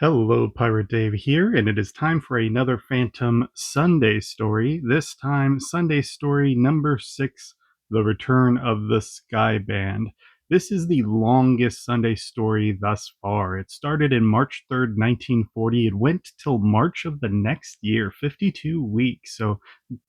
Hello, Pirate Dave here, and it is time for another Phantom Sunday story. This time, Sunday story number 6, The Return of the Sky Band. This is the longest Sunday story thus far. It started in March 3rd, 1940. It went till March of the next year, 52 weeks. So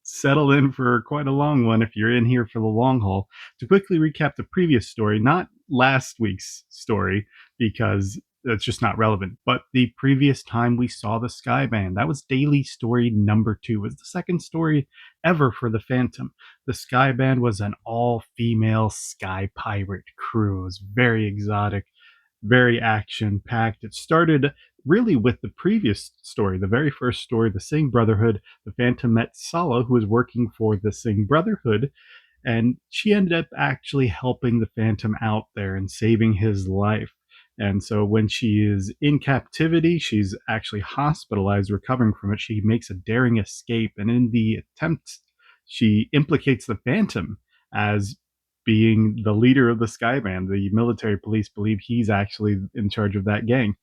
settle in for quite a long one if you're in here for the long haul. To quickly recap the previous story, not last week's story, because that's just not relevant. But the previous time we saw the Sky Band, that was daily story number 2. It was the second story ever for the Phantom. The Sky Band was an all-female sky pirate crew. It was very exotic, very action-packed. It started really with the previous story, the very first story, the Singh Brotherhood. The Phantom met Sala, who was working for the Singh Brotherhood, and she ended up actually helping the Phantom out there and saving his life. And so when she is in captivity, she's actually hospitalized, recovering from it. She makes a daring escape, and in the attempt, she implicates the Phantom as being the leader of the Sky Band. The military police believe he's actually in charge of that gang.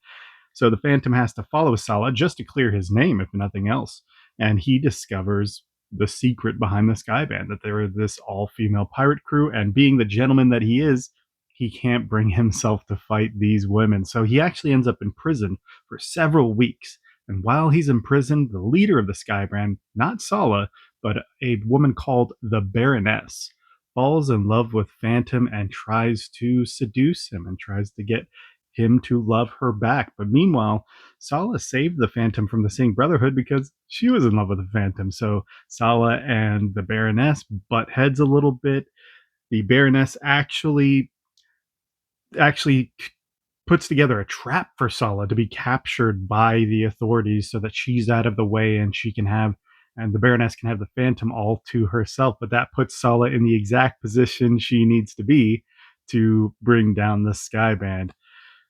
So the Phantom has to follow Sala just to clear his name, if nothing else. And he discovers the secret behind the Sky Band, that they were this all-female pirate crew. And being the gentleman that he is, he can't bring himself to fight these women. So he actually ends up in prison for several weeks. And while he's in prison, the leader of the Sky Band, not Sala, but a woman called the Baroness, falls in love with Phantom and tries to seduce him and tries to get him to love her back. But meanwhile, Sala saved the Phantom from the Singh Brotherhood because she was in love with the Phantom. So Sala and the Baroness butt heads a little bit. The Baroness actually puts together a trap for Sala to be captured by the authorities so that she's out of the way and the Baroness can have the Phantom all to herself. But that puts Sala in the exact position she needs to be to bring down the Sky Band.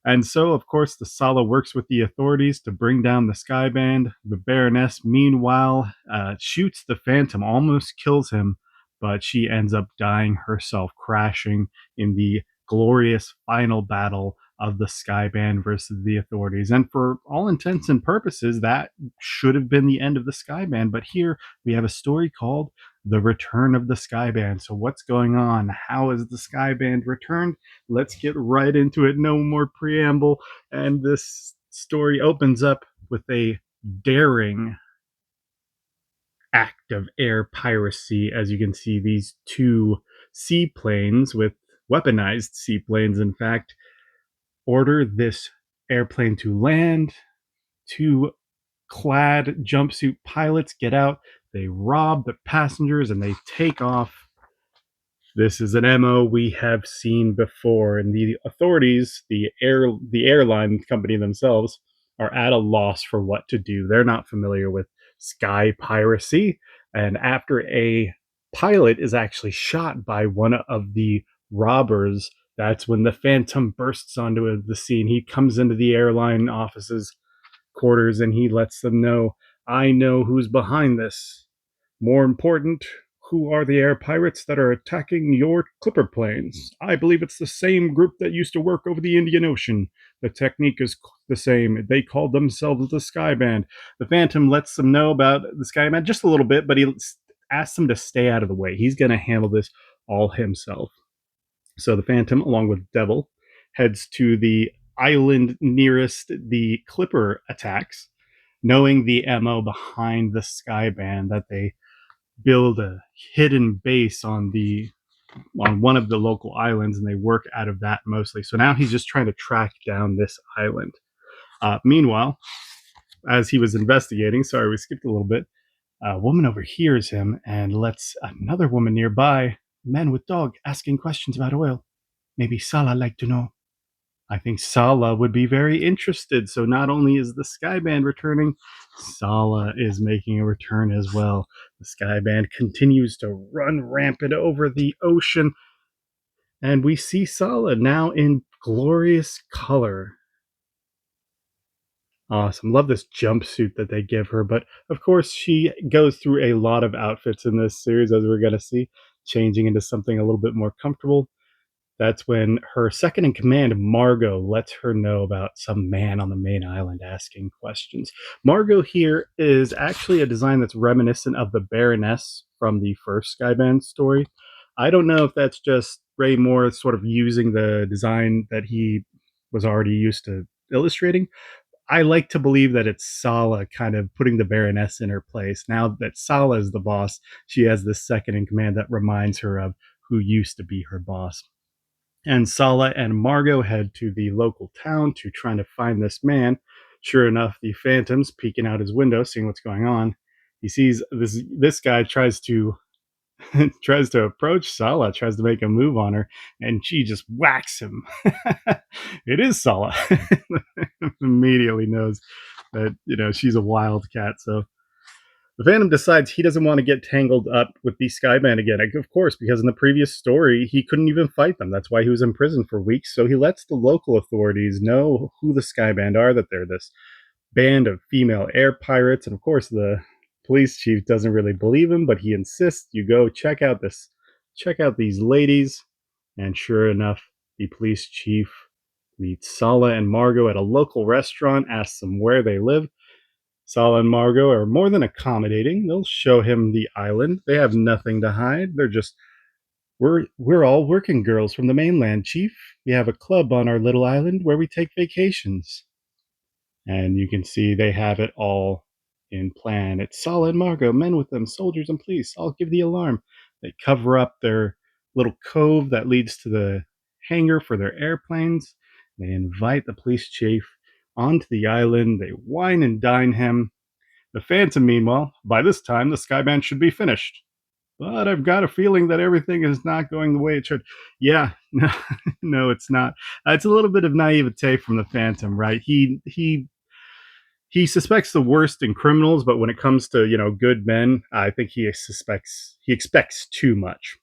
And so, of course, the Sala works with the authorities to bring down the Sky Band. The Baroness, meanwhile, shoots the Phantom, almost kills him, but she ends up dying herself, crashing in the glorious final battle of the Sky Band versus the authorities. And for all intents and purposes, that should have been the end of the Sky Band. But here we have a story called The Return of the Sky Band. So what's going on? How is the Sky Band returned? Let's get right into it. No more preamble. And this story opens up with a daring act of air piracy. As you can see, these two seaplanes, with weaponized seaplanes, in fact, order this airplane to land. Two clad jumpsuit pilots get out. They rob the passengers and they take off. This is an MO we have seen before, and the authorities, the airline company themselves, are at a loss for what to do. They're not familiar with sky piracy, and after a pilot is actually shot by one of the robbers, that's when the Phantom bursts onto the scene. He comes into the airline office's quarters and he lets them know, I know who's behind this. More important, who are the air pirates that are attacking your clipper planes? I believe it's the same group that used to work over the Indian Ocean. The technique is the same. They called themselves the Sky Band. The Phantom lets them know about the Sky Band just a little bit, but he asks them to stay out of the way. He's going to handle this all himself. So the Phantom, along with Devil, heads to the island nearest the clipper attacks, knowing the MO behind the Sky Band, that they build a hidden base on one of the local islands, and they work out of that mostly. So now he's just trying to track down this island. Meanwhile, as he was investigating, sorry, we skipped a little bit, a woman overhears him and lets another woman nearby, man with dog, asking questions about oil. Maybe Sala like to know. I think Sala would be very interested. So not only is the Sky Band returning, Sala is making a return as well. The Sky Band continues to run rampant over the ocean, and we see Sala now in glorious color. Awesome. Love this jumpsuit that they give her. But of course, she goes through a lot of outfits in this series, as we're going to see, changing into something a little bit more comfortable. That's when her second in command, Margot, lets her know about some man on the main island asking questions. Margot here is actually a design that's reminiscent of the Baroness from the first Skyband story. I don't know if that's just Ray Moore sort of using the design that he was already used to illustrating. I like to believe that it's Sala kind of putting the Baroness in her place. Now that Sala is the boss, she has this second in command that reminds her of who used to be her boss. And Sala and Margot head to the local town to try to find this man. Sure enough, the Phantom's peeking out his window, seeing what's going on. He sees this guy tries to tries to approach Sala, tries to make a move on her, and she just whacks him. It is Sala. Immediately knows that she's a wildcat. So the Phantom decides he doesn't want to get tangled up with the Skyman again. Of course, because in the previous story, he couldn't even fight them. That's why he was in prison for weeks. So he lets the local authorities know who the Skyband are, that they're this band of female air pirates. And of course, the police chief doesn't really believe him, but he insists you go check out these ladies. And sure enough, the police chief meets Sala and Margot at a local restaurant, asks them where they live. Sala and Margot are more than accommodating. They'll show him the island. They have nothing to hide. They're just, we're all working girls from the mainland, Chief. We have a club on our little island where we take vacations. And you can see they have it all in plan. It's Sala and Margot, men with them, soldiers and police. I'll give the alarm. They cover up their little cove that leads to the hangar for their airplanes. They invite the police chief onto the island. They wine and dine him. The Phantom, meanwhile, by this time, the Skyband should be finished. But I've got a feeling that everything is not going the way it should. Yeah, no, no, it's not. It's a little bit of naivete from the Phantom, right? He suspects the worst in criminals, but when it comes to good men, I think he expects too much.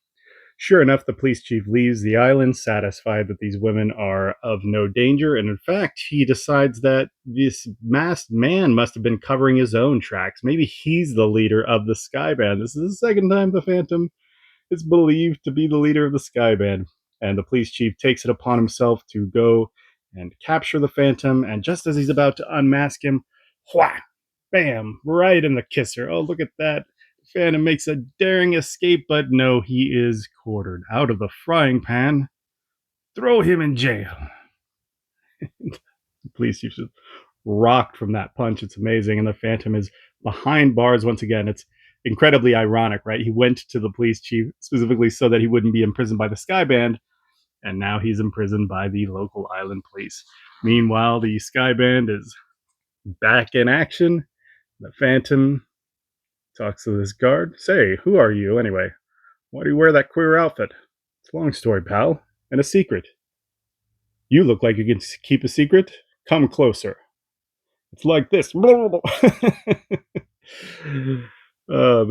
Sure enough, the police chief leaves the island, satisfied that these women are of no danger, and in fact, he decides that this masked man must have been covering his own tracks. Maybe he's the leader of the Skyband. This is the second time the Phantom is believed to be the leader of the Skyband, and the police chief takes it upon himself to go and capture the Phantom, and just as he's about to unmask him, whack, bam, right in the kisser. Oh, look at that. Phantom makes a daring escape, but no, he is quartered out of the frying pan. Throw him in jail. The police chief is rocked from that punch. It's amazing. And the Phantom is behind bars once again. It's incredibly ironic, right? He went to the police chief specifically so that he wouldn't be imprisoned by the Skyband, and now he's imprisoned by the local island police. Meanwhile, the Skyband is back in action. The Phantom talks to this guard. Say, who are you anyway? Why do you wear that queer outfit? It's a long story, pal, and a secret. You look like you can keep a secret. Come closer. It's like this. The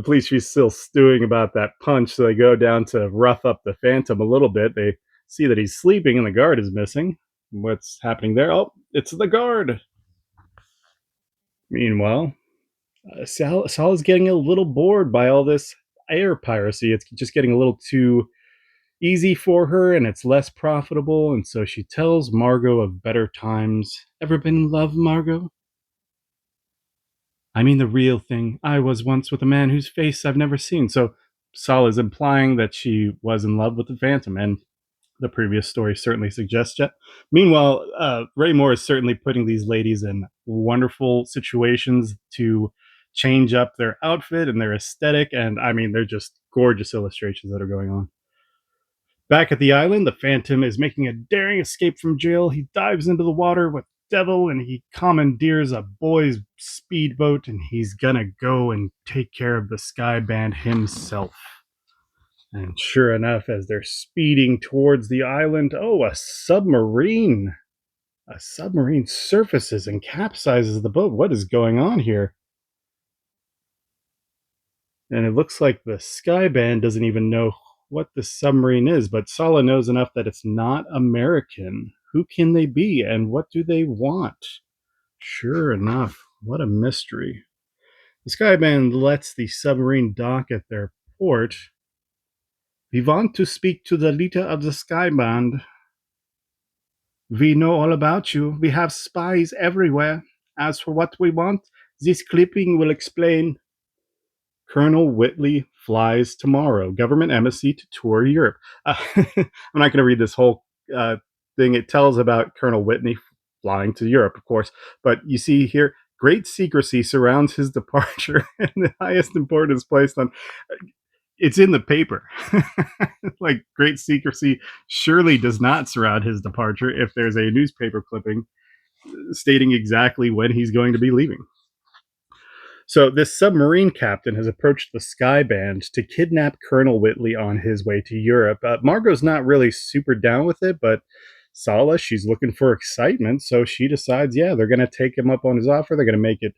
police chief's still stewing about that punch, so they go down to rough up the Phantom a little bit. They see that he's sleeping and the guard is missing. What's happening there? Oh, it's the guard. Meanwhile, Sal's getting a little bored by all this air piracy. It's just getting a little too easy for her, and it's less profitable. And so she tells Margot of better times. Ever been in love, Margot? I mean the real thing. I was once with a man whose face I've never seen. So Sal is implying that she was in love with the Phantom, and the previous story certainly suggests that. Meanwhile, Ray Moore is certainly putting these ladies in wonderful situations to change up their outfit and their aesthetic, and I mean, they're just gorgeous illustrations that are going on. Back at the island, the Phantom is making a daring escape from jail. He dives into the water with Devil and he commandeers a boy's speedboat, and he's gonna go and take care of the Skyband himself. And sure enough, as they're speeding towards the island, oh, a submarine! A submarine surfaces and capsizes the boat. What is going on here? And it looks like the Skyband doesn't even know what the submarine is, but Sala knows enough that it's not American. Who can they be, and what do they want? Sure enough, what a mystery. The Skyband lets the submarine dock at their port, We want to speak to the leader of the Sky Band. We know all about you. We have spies everywhere. As for what we want, this clipping will explain. Colonel Whitley flies tomorrow. Government embassy to tour Europe. I'm not going to read this whole uh, thing. It tells about Colonel Whitney flying to Europe, of course. But you see here, great secrecy surrounds his departure, and the highest importance placed on. It's in the paper. Like great secrecy surely does not surround his departure if there's a newspaper clipping stating exactly when he's going to be leaving. So this submarine captain has approached the Sky Band to kidnap Colonel Whitley on his way to Europe. Margot's not really super down with it, but Sala, she's looking for excitement, so she decides, yeah, they're going to take him up on his offer. They're going to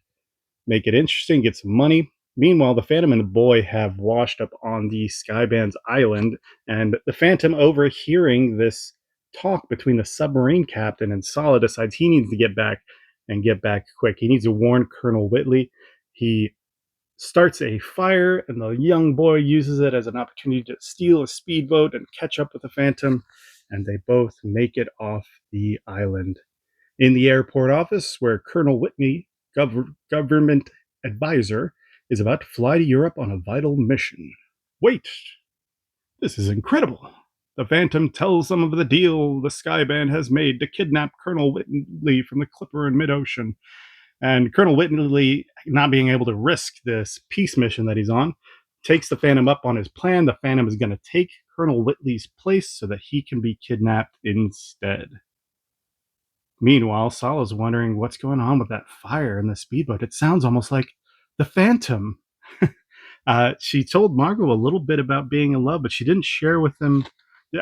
make it interesting, get some money. Meanwhile, the Phantom and the boy have washed up on the Skyband's island, and the Phantom, overhearing this talk between the submarine captain and Sala, decides he needs to get back and get back quick. He needs to warn Colonel Whitley. He starts a fire, and the young boy uses it as an opportunity to steal a speedboat and catch up with the Phantom, and they both make it off the island. In the airport office, where Colonel Whitney, government advisor, is about to fly to Europe on a vital mission. Wait, this is incredible. The Phantom tells them of the deal the Skyband has made to kidnap Colonel Whitley from the Clipper in mid-ocean. And Colonel Whitley, not being able to risk this peace mission that he's on, takes the Phantom up on his plan. The Phantom is going to take Colonel Whitley's place so that he can be kidnapped instead. Meanwhile, Sala's wondering what's going on with that fire in the speedboat. It sounds almost like the Phantom. She told Margot a little bit about being in love, but she didn't share with them,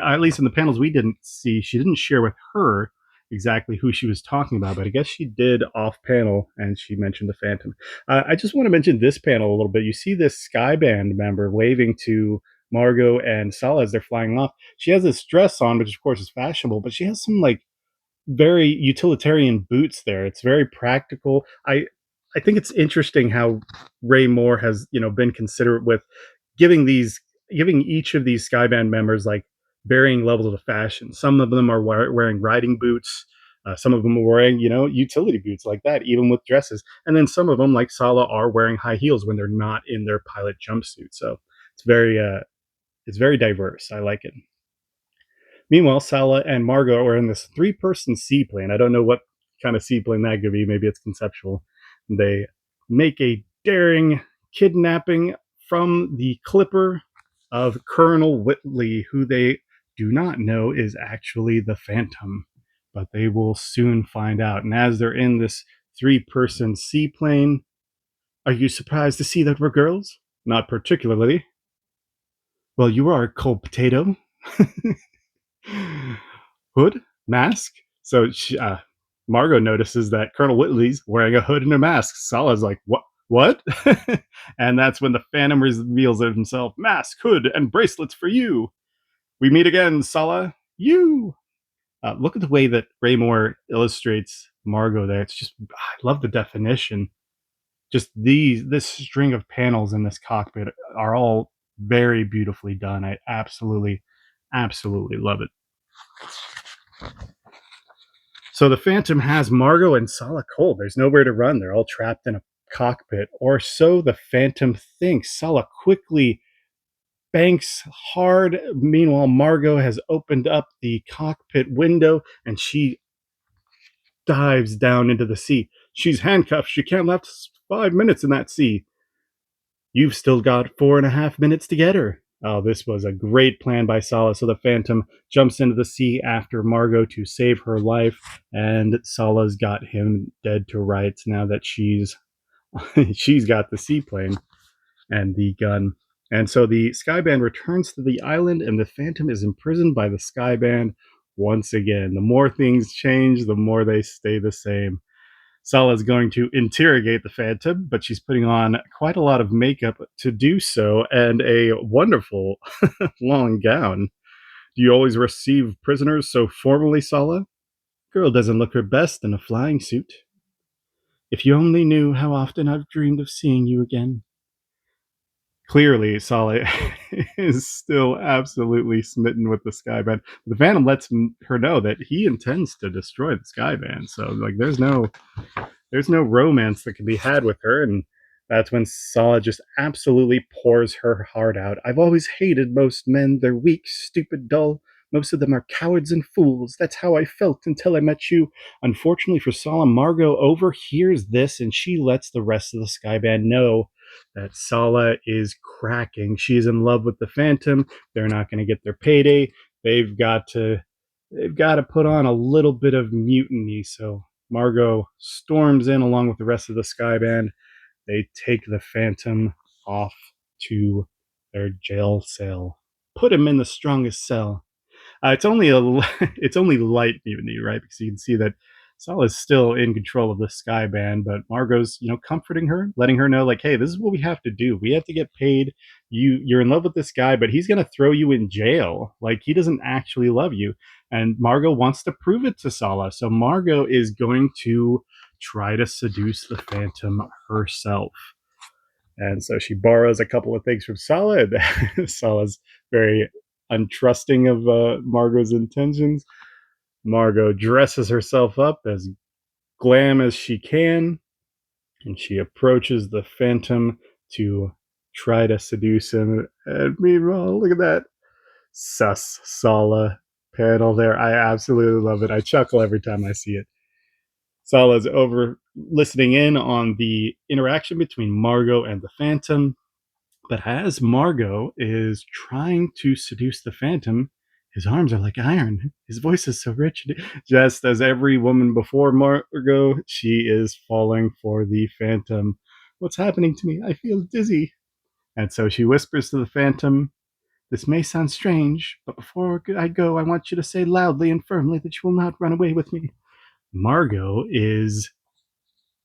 at least in the panels we didn't see, she didn't share with her exactly who she was talking about, but I guess she did off panel, and she mentioned the Phantom. I just want to mention this panel a little bit. You see this Skyband member waving to Margot and Sala as they're flying off. She has this dress on, which of course is fashionable, but she has some like very utilitarian boots there. It's very practical. I think it's interesting how Ray Moore has, been considerate with giving each of these Skyband members like varying levels of fashion. Some of them are wearing riding boots. Some of them are wearing, utility boots like that, even with dresses. And then some of them, like Sala, are wearing high heels when they're not in their pilot jumpsuit. So it's very diverse. I like it. Meanwhile, Sala and Margot are in this three-person seaplane. I don't know what kind of seaplane that could be. Maybe it's conceptual. They make a daring kidnapping from the Clipper of Colonel Whitley, who they do not know is actually the Phantom, but they will soon find out. And as they're in this three-person seaplane, are you surprised to see that we're girls? Not particularly. Well, you are, cold potato. Hood, mask. So Margot notices that Colonel Whitley's wearing a hood and a mask. Sala's like, what? What? And that's when the Phantom reveals it himself. Mask, hood, and bracelets for you. We meet again, Sala. You. Look at the way that Raymore illustrates Margot there. It's just, I love the definition. Just this string of panels in this cockpit are all very beautifully done. I absolutely, absolutely love it. So the Phantom has Margot and Sala cold. There's nowhere to run. They're all trapped in a cockpit, or so the Phantom thinks. Sala quickly banks hard. Meanwhile, Margot has opened up the cockpit window and she dives down into the sea. She's handcuffed. She can't last 5 minutes in that sea. You've still got 4.5 minutes to get her. Oh, this was a great plan by Sala. So the Phantom jumps into the sea after Margot to save her life, and Sala's got him dead to rights now that she's got the seaplane and the gun. And so the Skyband returns to the island, and the Phantom is imprisoned by the Skyband once again. The more things change, the more they stay the same. Sala's going to interrogate the Phantom, but she's putting on quite a lot of makeup to do so and a wonderful long gown. Do you always receive prisoners so formally, Sala? Girl doesn't look her best in a flying suit. If you only knew how often I've dreamed of seeing you again. Clearly, Sala is still absolutely smitten with the Skyban. The Phantom lets her know that he intends to destroy the Skyban. So, like, there's no romance that can be had with her, and that's when Sala just absolutely pours her heart out. I've always hated most men. They're weak, stupid, dull. Most of them are cowards and fools. That's how I felt until I met you. Unfortunately for Sala, Margot overhears this, and she lets the rest of the Skyban know that Sala is cracking. She's in love with the Phantom. They're not going to get their payday. They've got to they've got to put on a little bit of mutiny. So Margot storms in along with the rest of the Skyban. They take the Phantom off to their jail cell. Put him in the strongest cell. It's only a it's only light mutiny, right? Because you can see that Sala is still in control of the Skyban, but Margot's comforting her, letting her know like, hey, this is what we have to do. We have to get paid. You're in love with this guy, but he's gonna throw you in jail. Like he doesn't actually love you, and Margot wants to prove it to Sala. So Margot is going to try to seduce the Phantom herself. And so she borrows a couple of things from Sala. And Sala's very untrusting of Margot's intentions. Margot dresses herself up as glam as she can, and she approaches the Phantom to try to seduce him. And meanwhile, look at that sus Sala panel there. I absolutely love it. I chuckle every time I see it. Sala's over listening in on the interaction between Margot and the Phantom. But as Margot is trying to seduce the Phantom, his arms are like iron. His voice is so rich. Just as every woman before Margot, she is falling for the Phantom. What's happening to me? I feel dizzy. And so she whispers to the Phantom, this may sound strange, but before I go, I want you to say loudly and firmly that you will not run away with me. Margot is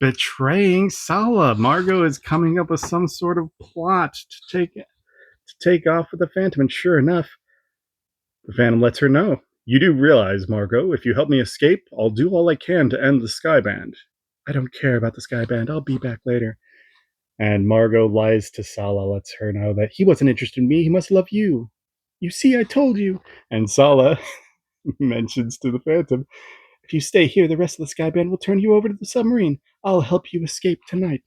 betraying Sala. Margot is coming up with some sort of plot to take off with the Phantom, and sure enough, the Phantom lets her know. You do realize, Margot, if you help me escape, I'll do all I can to end the Skyband. I don't care about the Skyband. I'll be back later. And Margot lies to Sala, lets her know that he wasn't interested in me. He must love you. You see, I told you. And Sala mentions to the Phantom, if you stay here, the rest of the Skyband will turn you over to the submarine. I'll help you escape tonight.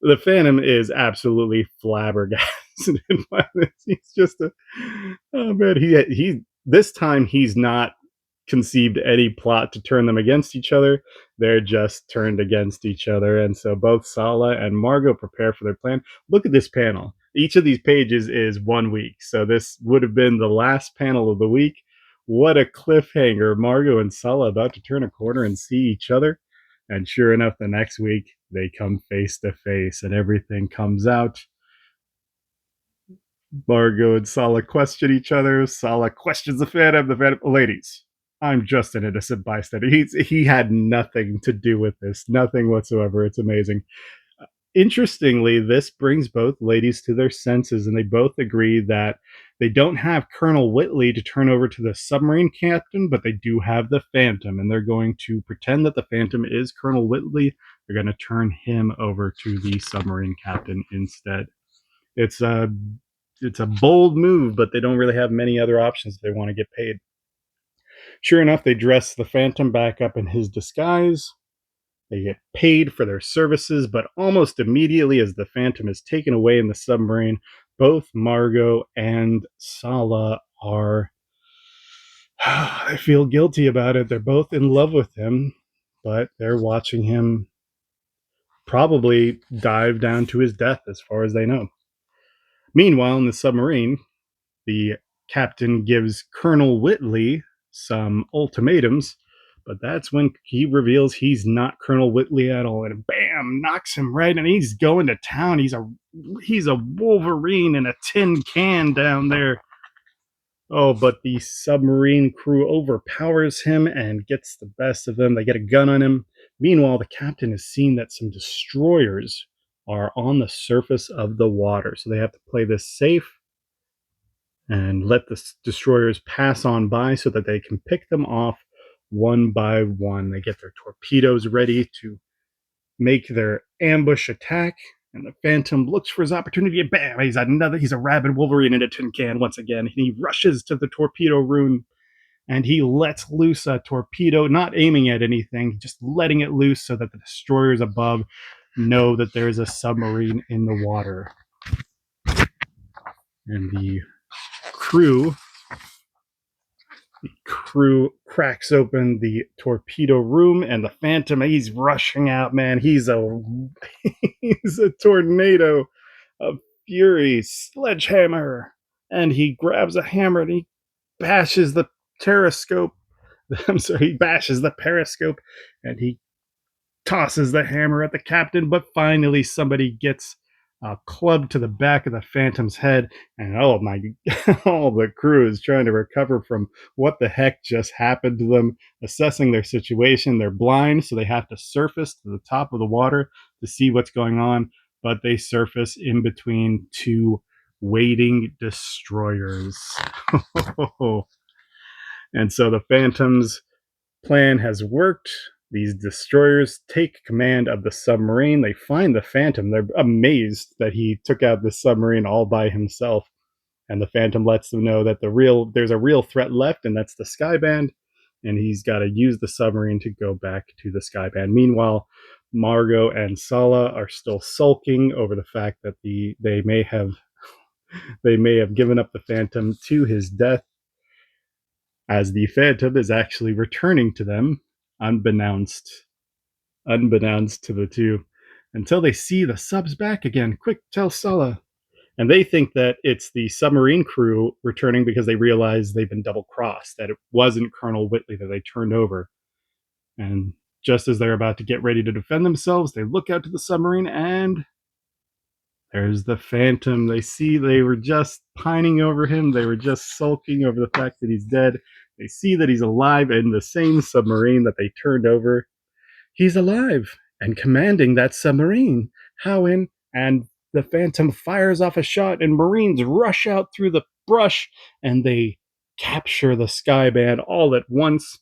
The Phantom is absolutely flabbergasted by this. He's just a oh man. He this time he's not conceived any plot to turn them against each other. They're just turned against each other, and so both Sala and Margot prepare for their plan. Look at this panel. Each of these pages is 1 week, so this would have been the last panel of the week. What a cliffhanger! Margot and Sala about to turn a corner and see each other. And sure enough, the next week they come face to face and everything comes out. Margot and Sala question each other. Sala questions the Phantom. The Phantom, ladies, I'm just an innocent bystander. He had nothing to do with this, nothing whatsoever. It's amazing. Interestingly, this brings both ladies to their senses, and they both agree that they don't have Colonel Whitley to turn over to the submarine captain, but they do have the Phantom, and they're going to pretend that the Phantom is Colonel Whitley. They're going to turn him over to the submarine captain instead. It's a bold move, but they don't really have many other options if they want to get paid. Sure enough, they dress the Phantom back up in his disguise. They get paid for their services, but almost immediately as the Phantom is taken away in the submarine, both Margot and Sala are they feel guilty about it. They're both in love with him, but they're watching him probably dive down to his death as far as they know. Meanwhile, in the submarine, the captain gives Colonel Whitley some ultimatums, but that's when he reveals he's not Colonel Whitley at all, and bam, knocks him right, and he's going to town. He's a Wolverine in a tin can down there. Oh, but the submarine crew overpowers him and gets the best of him. They get a gun on him. Meanwhile, the captain has seen that some destroyers are on the surface of the water, so they have to play this safe and let the destroyers pass on by so that they can pick them off one by one. They get their torpedoes ready to make their ambush attack. And the Phantom looks for his opportunity, and bam, he's a rabid Wolverine in a tin can once again. And he rushes to the torpedo room, and he lets loose a torpedo, not aiming at anything, just letting it loose so that the destroyers above know that there is a submarine in the water. And crew the crew cracks open the torpedo room, and the Phantom, he's rushing out, man. He's a he's a tornado of fury, sledgehammer, and he grabs a hammer and he bashes the periscope. I'm sorry, he bashes the periscope, and he tosses the hammer at the captain, but finally somebody gets a club to the back of the Phantom's head, and oh my, all the crew is trying to recover from what the heck just happened to them, assessing their situation. They're blind, so they have to surface to the top of the water to see what's going on, but they surface in between two waiting destroyers. And so the Phantom's plan has worked. These destroyers take command of the submarine. They find the Phantom. They're amazed that he took out the submarine all by himself. And the Phantom lets them know that there's a real threat left, and that's the Skyband. And he's got to use the submarine to go back to the Skyband. Meanwhile, Margot and Sala are still sulking over the fact that they may have given up the Phantom to his death, as the Phantom is actually returning to them, unbeknownst to the two, until they see the subs back again. Quick, tell Sala. And they think that it's the submarine crew returning because they realize they've been double crossed, that it wasn't Colonel Whitley that they turned over. And just as they're about to get ready to defend themselves, they look out to the submarine, and there's the Phantom. They see they were just pining over him. They were just sulking over the fact that he's dead. They see that he's alive in the same submarine that they turned over. He's alive and commanding that submarine. How in? And the Phantom fires off a shot, and Marines rush out through the brush, and they capture the Skyband all at once.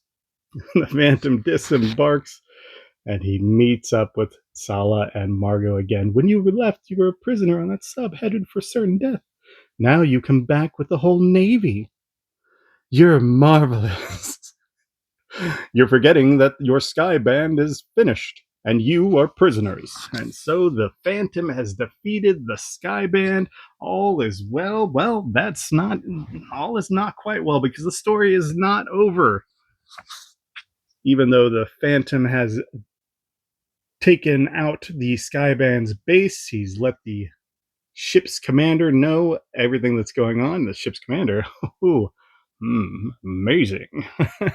The Phantom disembarks, and he meets up with Sala and Margot again. When you were left, you were a prisoner on that sub, headed for certain death. Now you come back with the whole Navy. You're marvelous. You're forgetting that your Skyband is finished, and you are prisoners. And so the Phantom has defeated the Skyband. All is well. Well, all is not quite well, because the story is not over. Even though the Phantom has taken out the Skyband's base, he's let the ship's commander know everything that's going on. The ship's commander, ooh, amazing.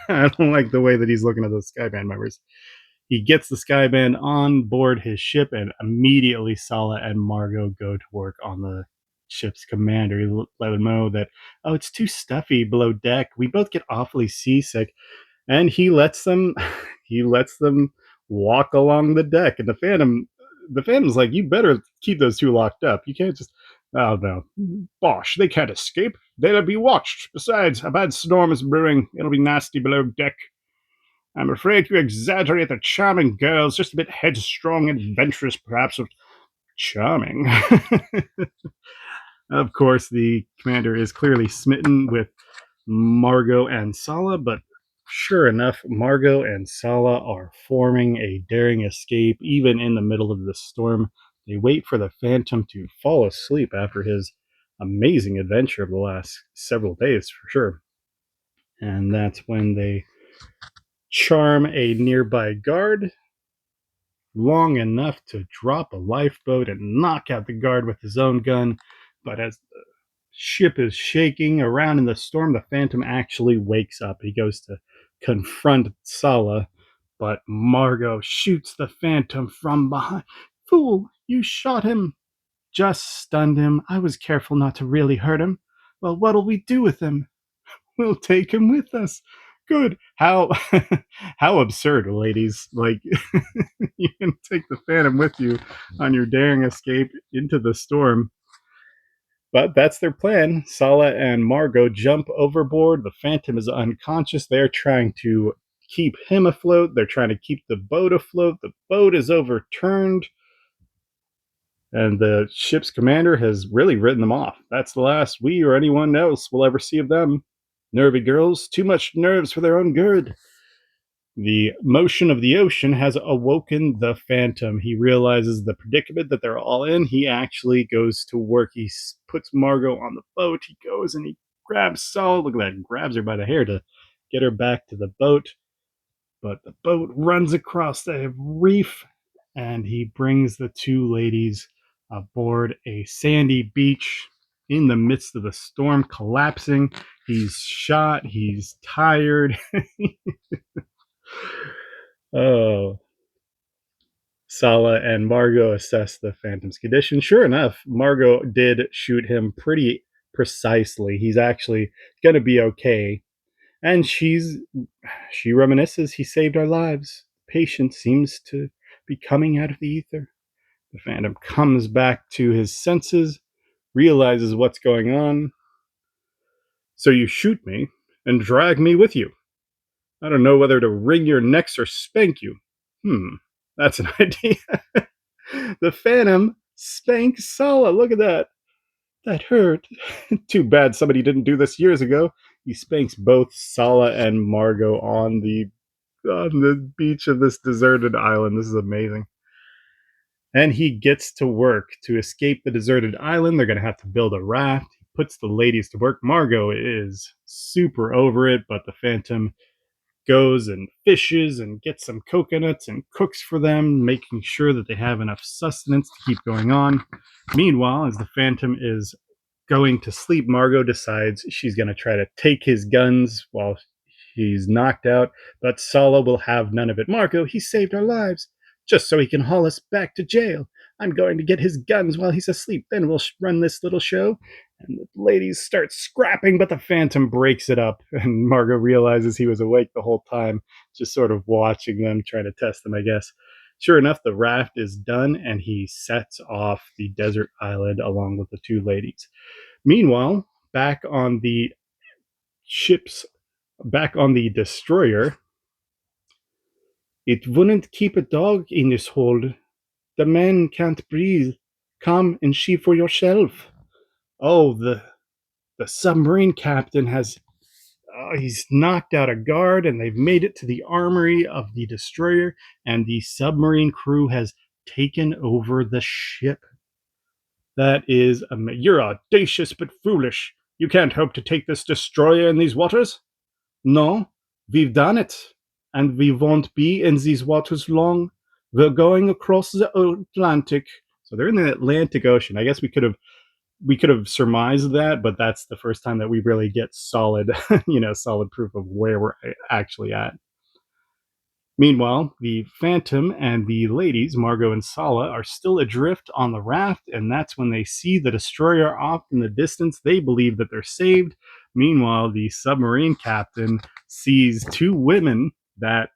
I don't like the way that he's looking at those Skyband members. He gets the Skyband on board his ship, and immediately Sala and Margot go to work on the ship's commander. He let him know that, oh, it's too stuffy below deck. We both get awfully seasick. And he lets them walk along the deck. And the Phantom's like, you better keep those two locked up. You can't just, oh no, bosh, they can't escape. They'll be watched. Besides, a bad storm is brewing. It'll be nasty below deck. I'm afraid you exaggerate the charming girls, just a bit headstrong and adventurous, perhaps. Charming. Of course, the commander is clearly smitten with Margot and Sala, but sure enough, Margot and Sala are forming a daring escape, even in the middle of the storm. They wait for the Phantom to fall asleep after his amazing adventure of the last several days, for sure. And that's when they charm a nearby guard long enough to drop a lifeboat and knock out the guard with his own gun. But as the ship is shaking around in the storm, the Phantom actually wakes up. He goes to confront Sala, but Margot shoots the Phantom from behind. Fool, you shot him. Just stunned him. I was careful not to really hurt him. Well, what'll we do with him? We'll take him with us. Good. How how absurd, ladies. Like, you can take the Phantom with you on your daring escape into the storm. But that's their plan. Sala and Margot jump overboard. The Phantom is unconscious. They're trying to keep him afloat. They're trying to keep the boat afloat. The boat is overturned. And the ship's commander has really written them off. That's the last we or anyone else will ever see of them. Nervy girls, too much nerves for their own good. The motion of the ocean has awoken the Phantom. He realizes the predicament that they're all in. He actually goes to work. He puts Margot on the boat. He goes and he grabs Sala. Look at that. He grabs her by the hair to get her back to the boat. But the boat runs across the reef and he brings the two ladies aboard a sandy beach in the midst of the storm collapsing. He's shot. He's tired. Oh, Sala and Margot assess the Phantom's condition. Sure enough, Margot did shoot him pretty precisely. He's actually going to be okay. And she reminisces, he saved our lives. Patient seems to be coming out of the ether. The Phantom comes back to his senses, realizes what's going on. So you shoot me and drag me with you. I don't know whether to wring your necks or spank you. That's an idea. The Phantom spanks Sala. Look at that. That hurt. Too bad somebody didn't do this years ago. He spanks both Sala and Margot on the beach of this deserted island. This is amazing. And he gets to work to escape the deserted island. They're going to have to build a raft. He puts the ladies to work. Margot is super over it, but the Phantom goes and fishes and gets some coconuts and cooks for them, making sure that they have enough sustenance to keep going on. Meanwhile, as the Phantom is going to sleep, Margot decides she's going to try to take his guns while he's knocked out, but Sala will have none of it. Margot, he saved our lives just so he can haul us back to jail. I'm going to get his guns while he's asleep. Then we'll run this little show. And the ladies start scrapping, but the Phantom breaks it up. And Margot realizes he was awake the whole time, just sort of watching them, trying to test them, I guess. Sure enough, the raft is done, and he sets off the desert island along with the two ladies. Meanwhile, back on the destroyer, it wouldn't keep a dog in this hold. The man can't breathe. Come and see for yourself. Oh, the submarine captain has he's knocked out a guard, and they've made it to the armory of the destroyer, and the submarine crew has taken over the ship. That is you're audacious but foolish. You can't hope to take this destroyer in these waters. No, we've done it, and we won't be in these waters long. We're going across the Atlantic. So they're in the Atlantic Ocean. I guess we could have surmised that, but that's the first time that we really get solid, solid proof of where we're actually at. Meanwhile, the Phantom and the ladies, Margot and Sala, are still adrift on the raft, and that's when they see the destroyer off in the distance. They believe that they're saved. Meanwhile, the submarine captain sees two women that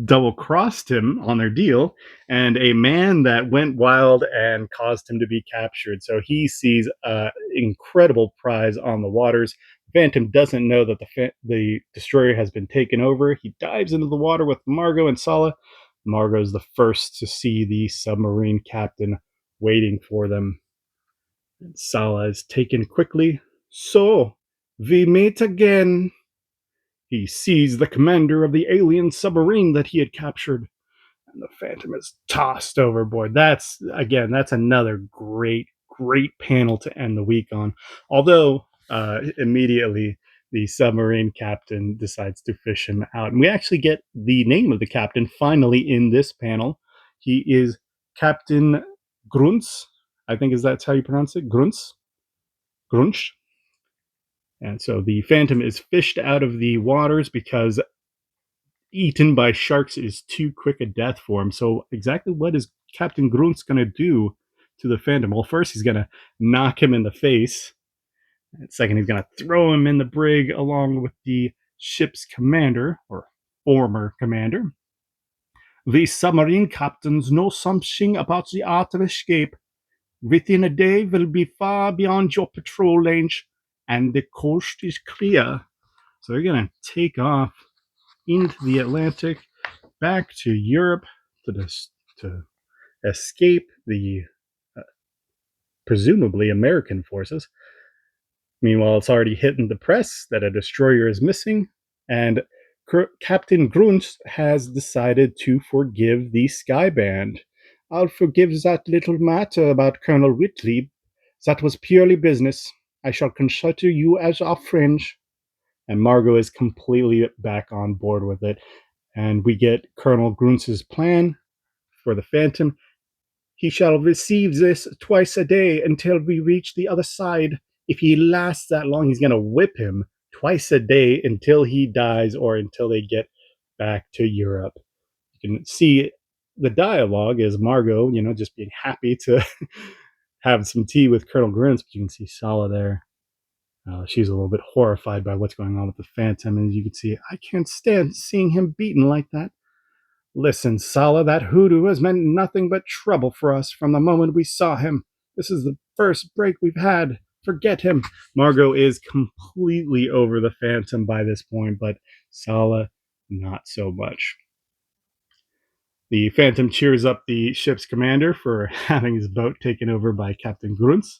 double-crossed him on their deal, and a man that went wild and caused him to be captured. So he sees an incredible prize on the waters. Phantom doesn't know that the destroyer has been taken over. He dives into the water with Margot and Sala. Margot's the first to see the submarine captain waiting for them. And Sala is taken quickly. So, we meet again. He sees the commander of the alien submarine that he had captured, and the Phantom is tossed overboard. That's another great panel to end the week on. Although immediately the submarine captain decides to fish him out, and we actually get the name of the captain finally in this panel. He is Captain Grunz. I think that's how you pronounce it. Grunz. Grunsch. And so the Phantom is fished out of the waters because eaten by sharks is too quick a death for him. So exactly what is Captain Gruntz going to do to the Phantom? Well, first he's going to knock him in the face. And second, he's going to throw him in the brig along with the ship's commander, or former commander. The submarine captains know something about the art of escape. Within a day, we'll be far beyond your patrol range, and the coast is clear. So they're going to take off into the Atlantic, back to Europe, to escape the uh, presumably American forces. Meanwhile, it's already hitting the press that a destroyer is missing, and Captain Grunz has decided to forgive the Skyband. I'll forgive that little matter about Colonel Whitley. That was purely business. I shall consider you as a friend. And Margot is completely back on board with it. And we get Colonel Grunz's plan for the Phantom. He shall receive this twice a day until we reach the other side. If he lasts that long, he's going to whip him twice a day until he dies or until they get back to Europe. You can see the dialogue is Margot, just being happy to have some tea with Colonel Grunz. But you can see Sala there. She's a little bit horrified by what's going on with the Phantom. And you can see, I can't stand seeing him beaten like that. Listen, Sala, that hoodoo has meant nothing but trouble for us from the moment we saw him. This is the first break we've had. Forget him. Margot is completely over the Phantom by this point, but Sala, not so much. The Phantom cheers up the ship's commander for having his boat taken over by Captain Grunz.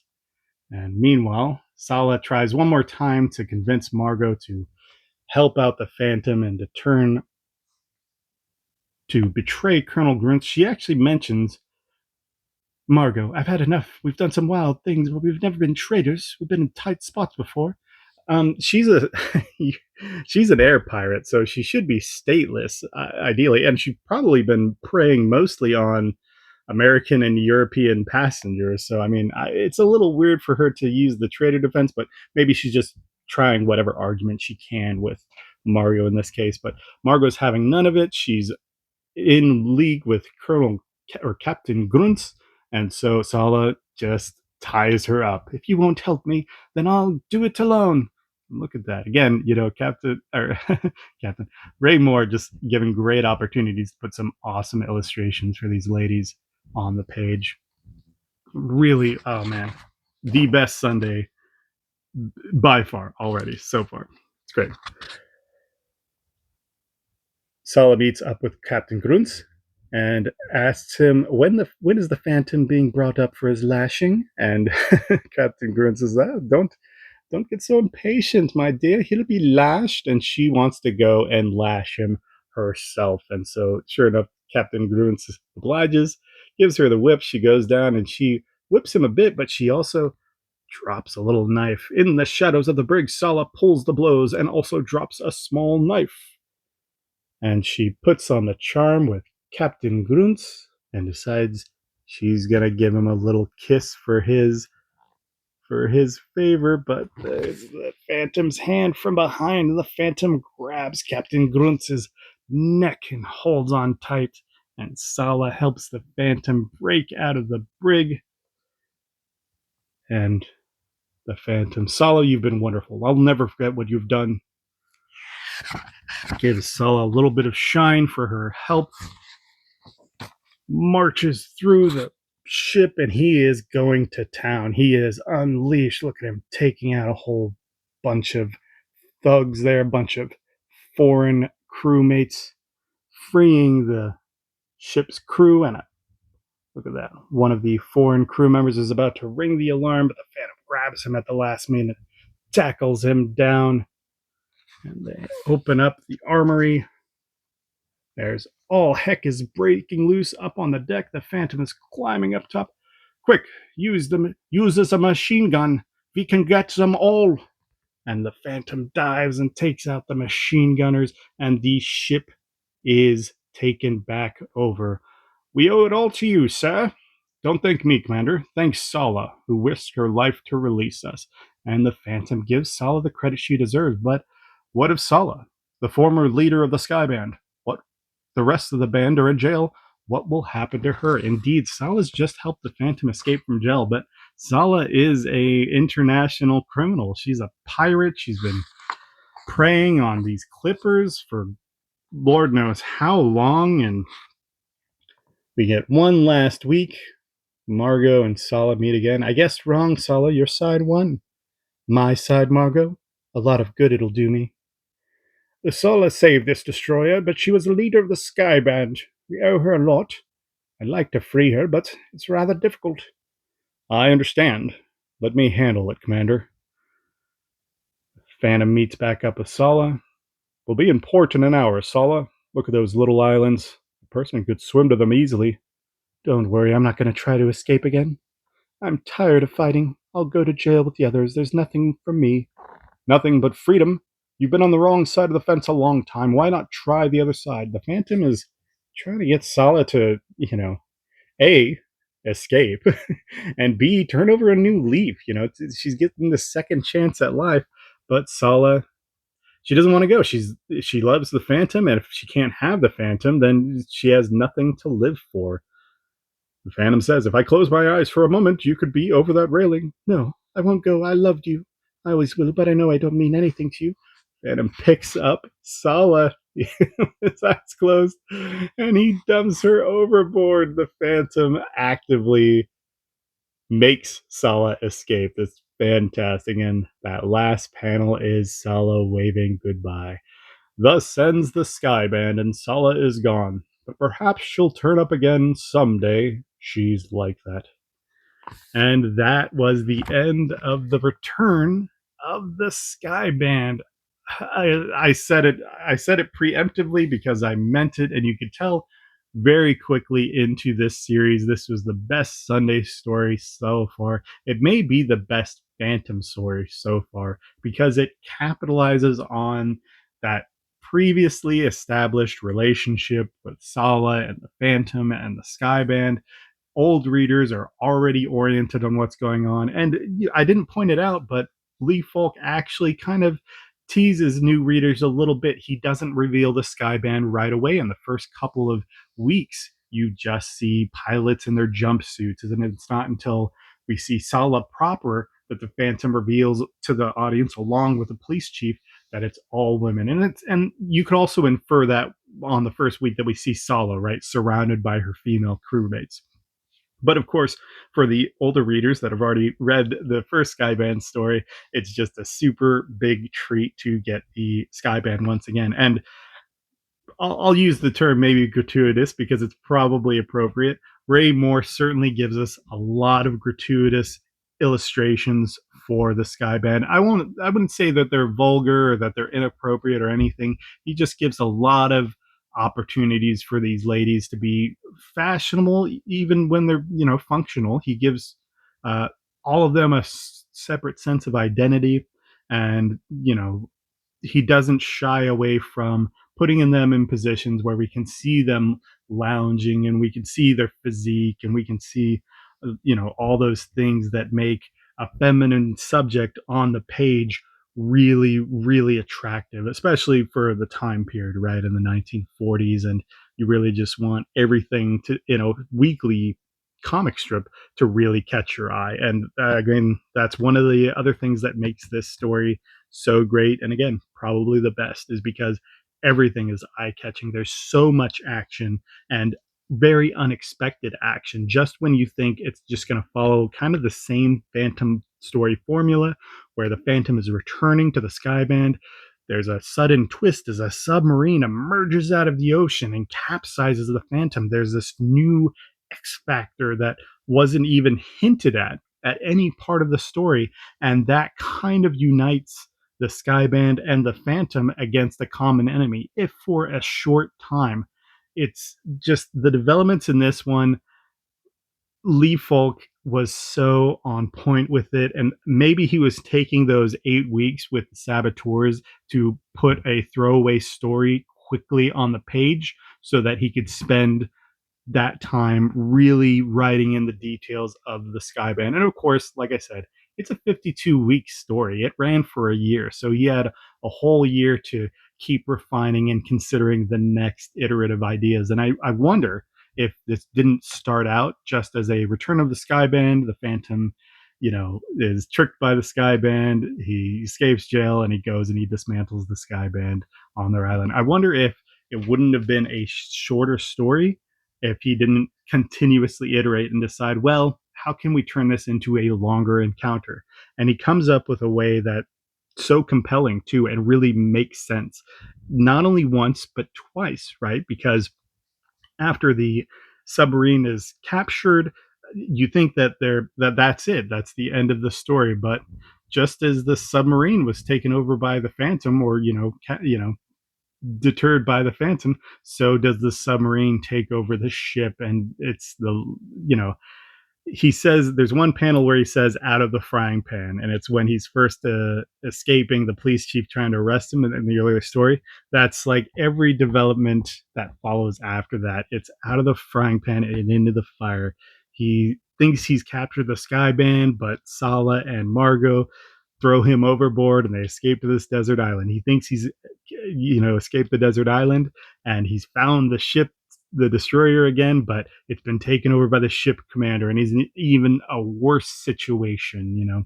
And meanwhile, Sala tries one more time to convince Margot to help out the Phantom and to betray Colonel Grunz. She actually mentions, Margot, I've had enough. We've done some wild things, but we've never been traitors. We've been in tight spots before. She's a she's an air pirate, so she should be stateless, ideally, and she's probably been preying mostly on American and European passengers. So, I mean, it's a little weird for her to use the traitor defense, but maybe she's just trying whatever argument she can with Margot in this case. But Margot's having none of it. She's in league with Colonel or Captain Grunz, and so Sala just ties her up. If you won't help me, then I'll do it alone. Look at that again. Captain or Captain Ray Moore just giving great opportunities to put some awesome illustrations for these ladies on the page. Really, oh man, the best Sunday by far already so far. It's great. Sala meets up with Captain Grunz and asks him when is the Phantom being brought up for his lashing. And Captain Grunz says, don't get so impatient, my dear. He'll be lashed. And she wants to go and lash him herself. And so, sure enough, Captain Grunz obliges, gives her the whip. She goes down and she whips him a bit, but she also drops a little knife. In the shadows of the brig, Sala pulls the blows and also drops a small knife. And she puts on the charm with Captain Grunz and decides she's gonna give him a little kiss for his favor, but the Phantom's hand from behind. The Phantom grabs Captain Grunz's neck and holds on tight, and Sala helps the Phantom break out of the brig. And the Phantom, Sala, you've been wonderful. I'll never forget what you've done. Gives Sala a little bit of shine for her help. Marches through the ship, and he is going to town. He is unleashed. Look at him taking out a whole bunch of thugs there, a bunch of foreign crewmates, freeing the ship's crew. And look at that. One of the foreign crew members is about to ring the alarm, but the Phantom grabs him at the last minute, tackles him down, and they open up the armory. There's all heck is breaking loose up on the deck. The Phantom is climbing up top. Quick, use this a machine gun. We can get them all. And the Phantom dives and takes out the machine gunners, and the ship is taken back over. We owe it all to you, sir. Don't thank me, Commander. Thank Sala, who risked her life to release us. And the Phantom gives Sala the credit she deserves. But what of Sala, the former leader of the Skyband? What the rest of the band are in jail. What will happen to her? Indeed, Sala's just helped the Phantom escape from jail, but Sala is a international criminal. She's a pirate. She's been preying on these clippers for Lord knows how long, and we get one last week. Margot and Sala meet again. I guessed wrong, Sala. Your side won. My side, Margot. A lot of good it'll do me. The Sala saved this destroyer, but she was the leader of the Skyband. We owe her a lot. I'd like to free her, but it's rather difficult. I understand. Let me handle it, Commander. Phantom meets back up with Sala. We'll be in port in an hour, Sala. Look at those little islands. A person could swim to them easily. Don't worry, I'm not going to try to escape again. I'm tired of fighting. I'll go to jail with the others. There's nothing for me. Nothing but freedom. You've been on the wrong side of the fence a long time. Why not try the other side? The Phantom is trying to get Sala to, A, escape, and B, turn over a new leaf. She's getting the second chance at life, but Sala, she doesn't want to go. She loves the Phantom, and if she can't have the Phantom, then she has nothing to live for. The Phantom says, "If I close my eyes for a moment, you could be over that railing." "No, I won't go. I loved you. I always will, but I know I don't mean anything to you." Phantom picks up Sala, his eyes closed, and he dumps her overboard. The Phantom actively makes Sala escape. It's fantastic. And that last panel is Sala waving goodbye. Thus ends the Skyband, and Sala is gone. But perhaps she'll turn up again someday. She's like that. And that was the end of the return of the Skyband. I said it preemptively because I meant it, and you could tell very quickly into this series. This was the best Sunday story so far. It may be the best Phantom story so far because it capitalizes on that previously established relationship with Sala and the Phantom and the Skyband. Old readers are already oriented on what's going on. And I didn't point it out, but Lee Falk actually kind of teases new readers a little bit. He doesn't reveal the Skyband right away. In the first couple of weeks, you just see pilots in their jumpsuits. And it's not until we see Sala proper that the Phantom reveals to the audience, along with the police chief, that it's all women. And you could also infer that on the first week that we see Sala, right, surrounded by her female crewmates. But of course, for the older readers that have already read the first Skyband story, it's just a super big treat to get the Skyband once again. And I'll use the term maybe gratuitous because it's probably appropriate. Ray Moore certainly gives us a lot of gratuitous illustrations for the Skyband. I wouldn't say that they're vulgar or that they're inappropriate or anything. He just gives a lot of opportunities for these ladies to be fashionable even when they're, functional. He gives uh, all of them a separate sense of identity, and he doesn't shy away from putting them in positions where we can see them lounging, and we can see their physique, and we can see all those things that make a feminine subject on the page really, really attractive, especially for the time period, right, in the 1940s. And you really just want everything to, weekly comic strip to really catch your eye. And again, that's one of the other things that makes this story so great, and again, probably the best, is because everything is eye catching. There's so much action, and very unexpected action. Just when you think it's just going to follow kind of the same Phantom story formula, where the Phantom is returning to the Skyband, there's a sudden twist as a submarine emerges out of the ocean and capsizes the Phantom. There's this new X factor that wasn't even hinted at any part of the story, and that kind of unites the Skyband and the Phantom against a common enemy, if for a short time. It's just the developments in this one. Lee Falk was so on point with it, and maybe he was taking those 8 weeks with the Saboteurs to put a throwaway story quickly on the page so that he could spend that time really writing in the details of the Skyband. And of course, like I said, it's a 52-week story. It ran for a year. So he had a whole year to keep refining and considering the next iterative ideas. And I wonder if this didn't start out just as a Return of the Skyband. The Phantom, is tricked by the Skyband. He escapes jail and he goes and he dismantles the Skyband on their island. I wonder if it wouldn't have been a shorter story if he didn't continuously iterate and decide, well, how can we turn this into a longer encounter? And he comes up with a way that so compelling too and really makes sense, not only once but twice, right? Because after the submarine is captured. You think that that's it. That's the end of the story. But just as the submarine was taken over by the Phantom, or deterred by the Phantom, so does the submarine take over the ship, and it's the you know he says there's one panel where he says out of the frying pan, and it's when he's first escaping the police chief trying to arrest him in the earlier story. That's like every development that follows after that. It's out of the frying pan and into the fire. He thinks he's captured the sky band, but Sala and Margot throw him overboard and they escape to this desert island. He thinks he's escaped the desert island, and he's found the ship, the destroyer again, but it's been taken over by the ship commander, and he's in even a worse situation.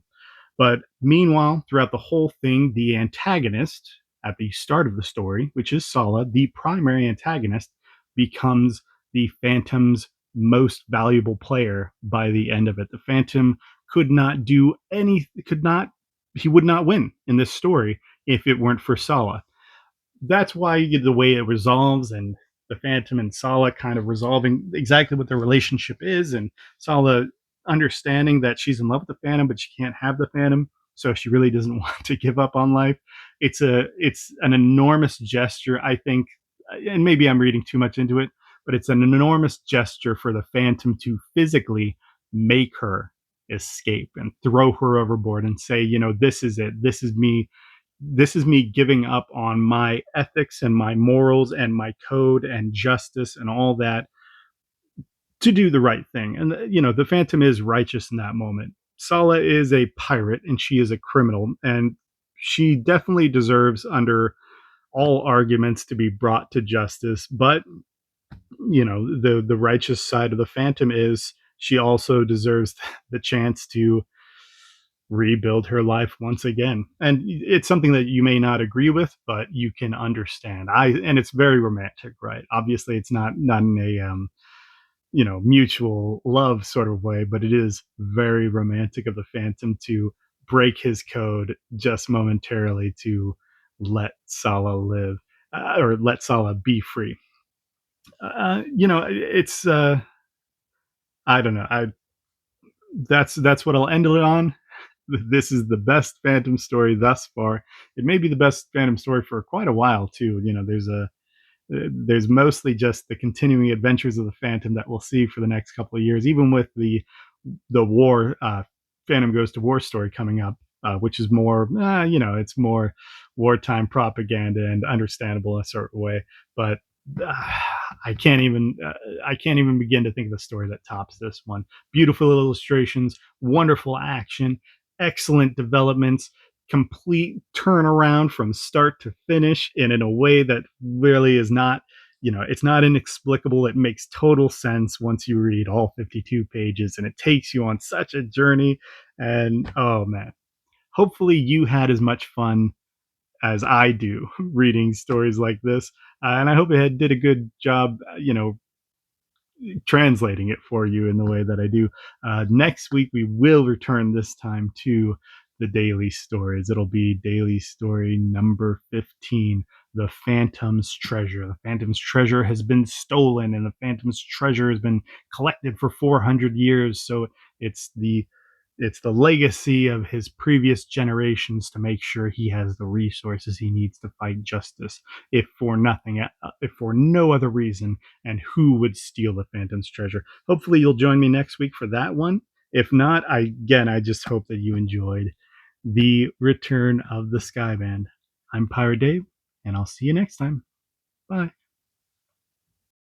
But meanwhile, throughout the whole thing, the antagonist at the start of the story, which is Sala, the primary antagonist, becomes the Phantom's most valuable player by the end of it. The Phantom could not do any, could not, he would not win in this story if it weren't for Sala. That's why the way it resolves, and the Phantom and Sala kind of resolving exactly what their relationship is, and Sala understanding that she's in love with the Phantom, but she can't have the Phantom, so she really doesn't want to give up on life. It's an enormous gesture, I think, and maybe I'm reading too much into it, but it's an enormous gesture for the Phantom to physically make her escape and throw her overboard and say, this is it. This is me giving up on my ethics and my morals and my code and justice and all that to do the right thing. And the Phantom is righteous in that moment. Sala is a pirate and she is a criminal, and she definitely deserves, under all arguments, to be brought to justice. But the righteous side of the Phantom is she also deserves the chance to rebuild her life once again. And it's something that you may not agree with, but you can understand. And it's very romantic, right? Obviously, it's not in a mutual love sort of way, but it is very romantic of the Phantom to break his code just momentarily to let Sala live, or let Sala be free. It's I don't know. I That's what I'll end it on. This is the best Phantom story thus far. It may be the best Phantom story for quite a while too. There's mostly just the continuing adventures of the Phantom that we'll see for the next couple of years, even with the war Phantom Goes to War story coming up, which is more, it's more wartime propaganda and understandable in a certain way. But uh, I can't even begin to think of a story that tops this one. Beautiful illustrations, wonderful action, excellent developments, complete turnaround from start to finish, and in a way that really is not, it's not inexplicable. It makes total sense once you read all 52 pages, and it takes you on such a journey. And oh man, hopefully you had as much fun as I do reading stories like this. And I hope it did a good job, translating it for you in the way that I do. Next week, we will return this time to the daily stories. It'll be daily story number 15, The Phantom's Treasure. The Phantom's Treasure has been stolen, and the Phantom's Treasure has been collected for 400 years. So it's the it's the legacy of his previous generations to make sure he has the resources he needs to fight justice, if for nothing, if for no other reason. And who would steal the Phantom's treasure? Hopefully, you'll join me next week for that one. If not, I just hope that you enjoyed the return of the Skyband. I'm Pirate Dave, and I'll see you next time. Bye.